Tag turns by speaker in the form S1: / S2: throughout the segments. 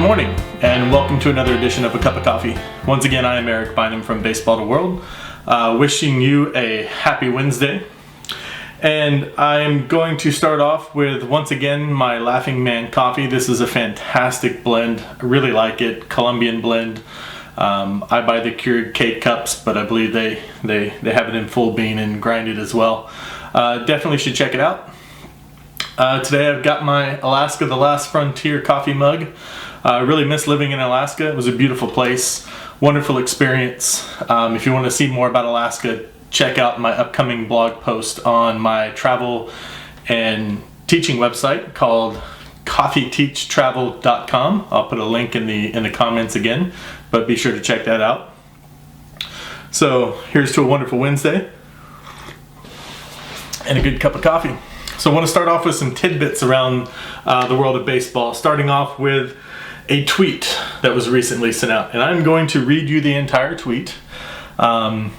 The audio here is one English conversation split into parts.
S1: morning, and welcome to another edition of A Cup of Coffee. Once again, I am Eric Bynum from BaseballdeWorld, wishing you a happy Wednesday. And I'm going to start off with, once again, my Laughing Man coffee. This is a fantastic blend. I really like it. Colombian blend. I buy the cured cake cups, but I believe they have it in full bean and grinded as well. Definitely should check it out. Today I've got my Alaska The Last Frontier coffee mug. I really miss living in Alaska. It was a beautiful place, wonderful experience. If you want to see more about Alaska, check out my upcoming blog post on my travel and teaching website called coffeeteachtravel.com. I'll put a link in the comments again, but be sure to check that out. So here's to a wonderful Wednesday and a good cup of coffee. So I want to start off with some tidbits around the world of baseball, starting off with a tweet that was recently sent out. And I'm going to read you the entire tweet. It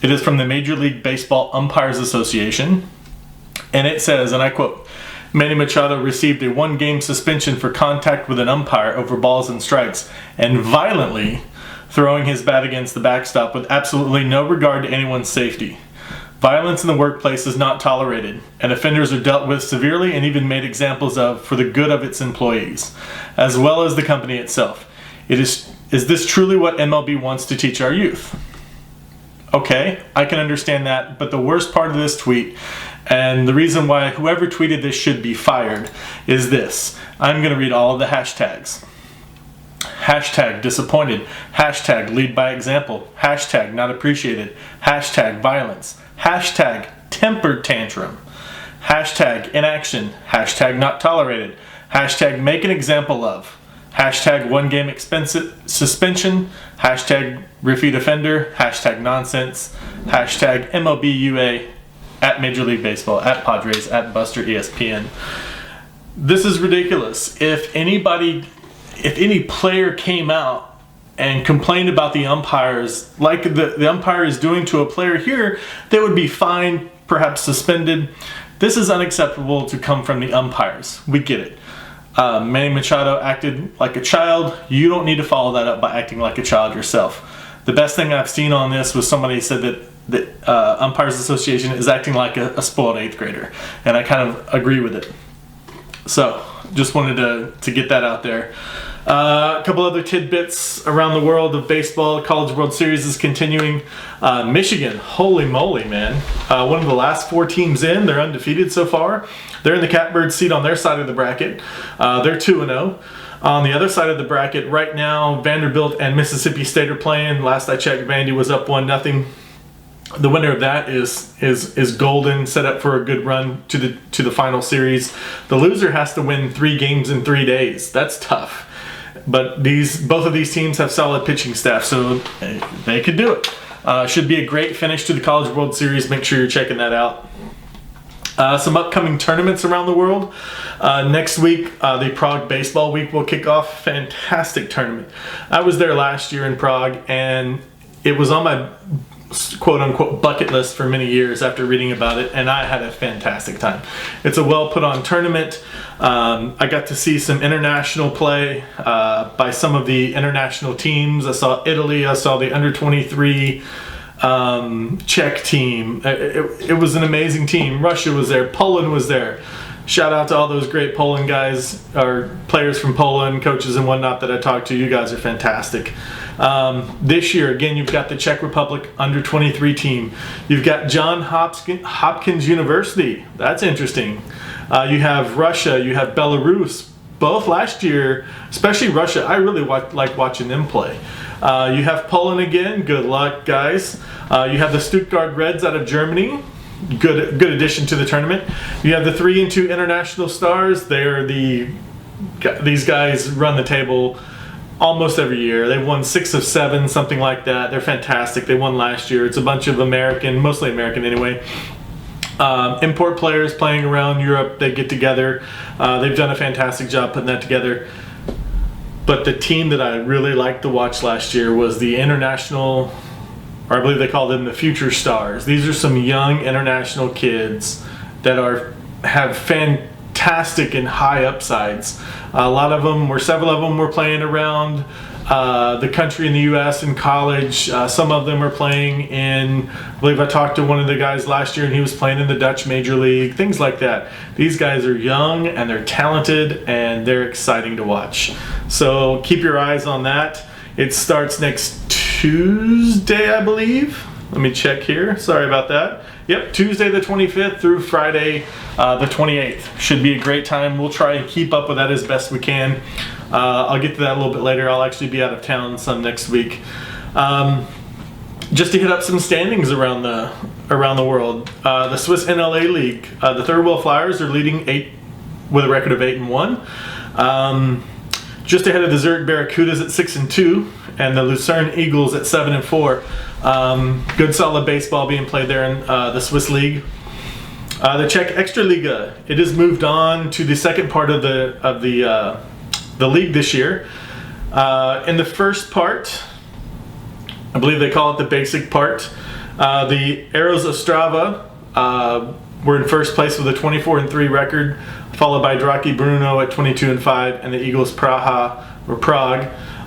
S1: is from the Major League Baseball Umpires Association. And it says, and I quote, "Manny Machado received a one-game suspension for contact with an umpire over balls and strikes and violently throwing his bat against the backstop with absolutely no regard to anyone's safety. Violence in the workplace is not tolerated, and offenders are dealt with severely and even made examples of for the good of its employees, as well as the company itself. Is this truly what MLB wants to teach our youth?" Okay, I can understand that, but the worst part of this tweet, and the reason why whoever tweeted this should be fired, is this. I'm going to read all of the hashtags. Hashtag disappointed, hashtag lead by example, hashtag not appreciated, hashtag violence, hashtag tempered tantrum, hashtag inaction, hashtag not tolerated, hashtag make an example of, hashtag one game suspension, hashtag repeat offender, hashtag nonsense, hashtag MLBUA, at Major League Baseball, at Padres, at Buster ESPN. This is ridiculous. If any player came out and complained about the umpires like the umpire is doing to a player here, they would be fined, perhaps suspended. This is unacceptable to come from the umpires. We get it. Manny Machado acted like a child. You don't need to follow that up by acting like a child yourself. The best thing I've seen on this was somebody said that Umpires Association is acting like a spoiled 8th grader, and I kind of agree with it. So just wanted to get that out there. A couple other tidbits around the world of baseball. College World Series is continuing. Michigan, holy moly, man. One of the last 4 teams in. They're undefeated so far. They're in the catbird seat on their side of the bracket. They're 2-0. On the other side of the bracket right now, Vanderbilt and Mississippi State are playing. Last I checked, Vandy was up 1-0. The winner of that is golden, set up for a good run to the final series. The loser has to win 3 games in 3 days. That's tough. But both of these teams have solid pitching staff, so they could do it. Should be a great finish to the College World Series. Make sure you're checking that out. Some upcoming tournaments around the world. Next week, the Prog Baseball Week will kick off. Fantastic tournament. I was there last year in Prague, and it was on my quote-unquote bucket list for many years after reading about it, and I had a fantastic time. It's a well-put-on tournament. I got to see some international play by some of the international teams. I saw Italy. I saw the under-23 Czech team. It was an amazing team. Russia was there. Poland was there. Shout out to all those great Poland guys, or players from Poland, coaches and whatnot that I talked to. You guys are fantastic. This year, again, you've got the Czech Republic under-23 team. You've got Johns Hopkins University. That's interesting. You have Russia. You have Belarus. Both last year, especially Russia, I really like watching them play. You have Poland again. Good luck, guys. You have the Stuttgart Reds out of Germany. Good addition to the tournament. You have the 3 and 2 international stars. These guys run the table almost every year. They've won 6 of 7, something like that. They're fantastic. They won last year. It's a bunch of mostly American anyway. Import players playing around Europe. They get together. They've done a fantastic job putting that together. But the team that I really liked to watch last year was the international, or I believe they call them the future stars. These are some young international kids that have fantastic fantastic and high upsides. Several of them were playing around the country in the U.S. in college. Some of them are playing in, I believe I talked to one of the guys last year and he was playing in the Dutch Major League, things like that. These guys are young and they're talented and they're exciting to watch. So keep your eyes on that. It starts next Tuesday, I believe. Let me check here. Sorry about that. Yep, Tuesday the 25th through Friday the 28th. Should be a great time. We'll try and keep up with that as best we can. I'll get to that a little bit later. I'll actually be out of town some next week. Just to hit up some standings around the world. The Swiss NLA League, the Third Wheel Flyers are leading with a record of 8-1. Just ahead of the Zurich Barracudas at 6-2, and the Lucerne Eagles at 7-4. Good solid baseball being played there in the Swiss League. The Czech Extraliga, it has moved on to the second part of the league this year. In the first part, I believe they call it the basic part, the Arrows Ostrava were in first place with a 24-3 record, followed by Draki Bruno at 22-5, and the Eagles Prague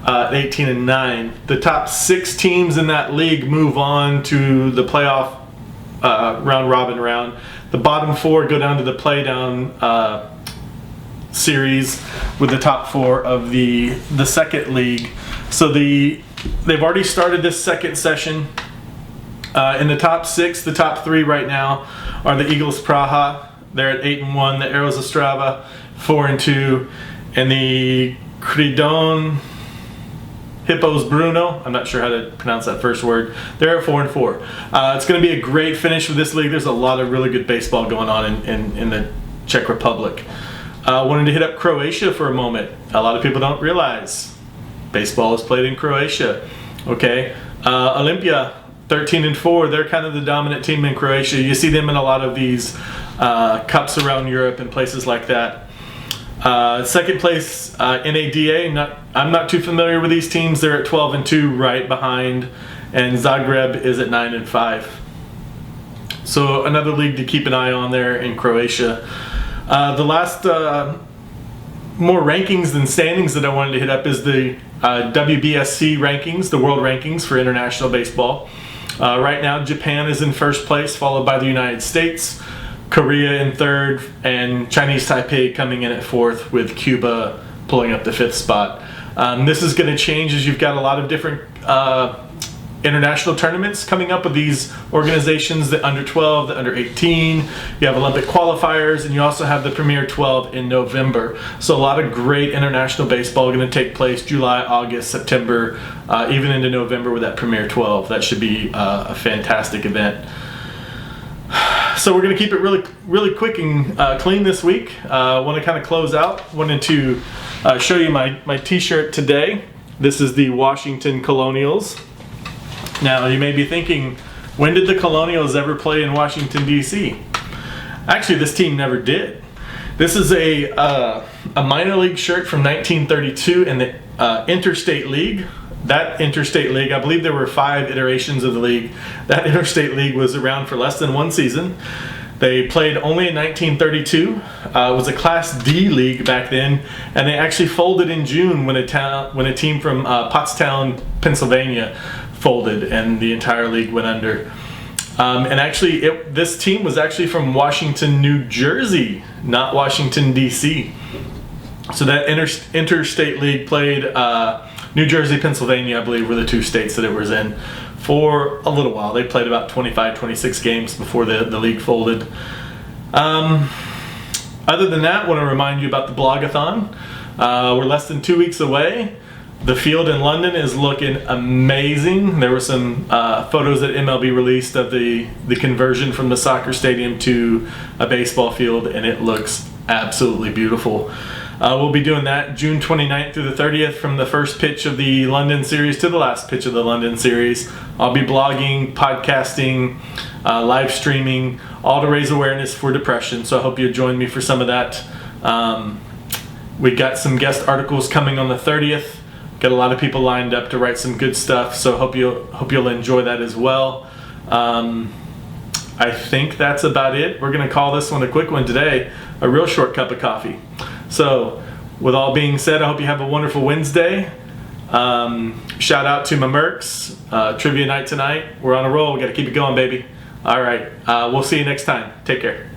S1: at 18-9. The top 6 teams in that league move on to the playoff round robin round. The bottom 4 go down to the play down series with the top 4 of the second league. So they've already started this second session. In the top 6, the top 3 right now are the Eagles Praha. They're at 8-1. The Arrows Ostrava 4-2, and the Cridon Hippos Bruno, I'm not sure how to pronounce that first word, they're at 4-4. It's going to be a great finish with this league. There's a lot of really good baseball going on in the Czech Republic. Wanted to hit up Croatia for a moment. A lot of people don't realize baseball is played in Croatia. Okay, Olympia 13-4. They're kind of the dominant team in Croatia. You see them in a lot of these cups around Europe and places like that. Second place, NADA. I'm not too familiar with these teams. They're at 12-2, right behind, and Zagreb is at 9-5. So another league to keep an eye on there in Croatia. The last more rankings than standings that I wanted to hit up is the WBSC rankings, the World Rankings for international baseball. Right now, Japan is in first place, followed by the United States, Korea in third, and Chinese Taipei coming in at fourth, with Cuba pulling up the 5th spot. This is going to change as you've got a lot of different international tournaments coming up with these organizations, the under 12, the under 18. You have Olympic qualifiers, and you also have the Premier 12 in November. So a lot of great international baseball going to take place July, August, September, even into November with that Premier 12. That should be a fantastic event. So we're going to keep it really quick and clean this week. I want to kind of close out. Wanted to show you my t-shirt today. This is the Washington Colonials. Now you may be thinking, when did the Colonials ever play in Washington, D.C.? Actually, this team never did. This is a minor league shirt from 1932 in the Interstate League. That Interstate League, I believe there were 5 iterations of the league. That Interstate League was around for less than 1 season. They played only in 1932. It was a Class D league back then, and they actually folded in June when a team from Pottstown, Pennsylvania, folded, and the entire league went under. And actually, this team was actually from Washington, New Jersey, not Washington, D.C. So that Interstate League played New Jersey, Pennsylvania, I believe, were the 2 states that it was in for a little while. They played about 25, 26 games before the league folded. Other than that, I want to remind you about the Blogathon. We're less than 2 weeks away. The field in London is looking amazing. There were some photos that MLB released of the conversion from the soccer stadium to a baseball field, and it looks absolutely beautiful. We'll be doing that June 29th through the 30th, from the first pitch of the London series to the last pitch of the London series. I'll be blogging, podcasting, live streaming, all to raise awareness for depression. So I hope you'll join me for some of that. We got some guest articles coming on the 30th. Got a lot of people lined up to write some good stuff. So hope you'll enjoy that as well. I think that's about it. We're going to call this one a quick one today. a real short cup of coffee. So with all being said, I hope you have a wonderful Wednesday. Shout out to my Mercs. Trivia night tonight. We're on a roll. We got to keep it going, baby. All right. We'll see you next time. Take care.